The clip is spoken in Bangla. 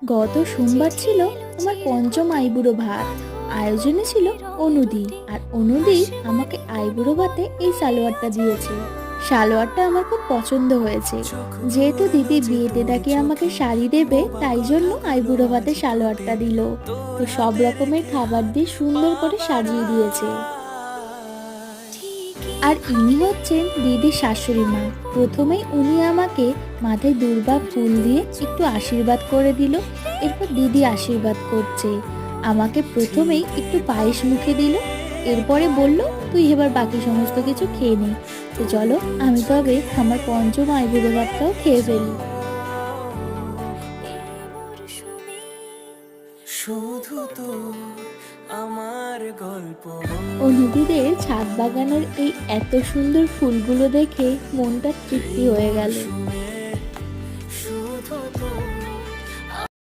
গত সোমবার ছিল আমার পঞ্চম আইবুড়ো ভাত। আয়োজনে ছিল অনুদি, আর অনুদি আমাকে আইবুড়ো ভাতে এই সালোয়ারটা দিয়েছে। সালোয়ারটা আমার খুব পছন্দ হয়েছে। যেহেতু দিদি বিয়েতে নাকি আমাকে শাড়ি দেবে, তাই জন্য আইবুড়ো ভাতে সালোয়ারটা দিল। তো সব রকমের খাবার দিয়ে সুন্দর করে সাজিয়ে দিয়েছে। আর ইনি হচ্ছেন দিদির শাশুড়ি মা। প্রথমেই উনি আমাকে মাথায় দূর্বা ফুল দিয়ে একটু আশীর্বাদ করে দিল। এরপর দিদি আশীর্বাদ করছে। আমাকে প্রথমেই একটু পায়েস মুখে দিল, এরপরে বলল তুই এবার বাকি সমস্ত কিছু খেয়ে নে। তো চলো আমি তবে আমার পঞ্চম আইবুড়ো ভাতটাও খেয়ে ফেলি। শুধু তো আমার গল্প অনুদিদের ছাদ বাগানের এই এত সুন্দর ফুলগুলো দেখে মনটা তৃপ্তি হয়ে গেল।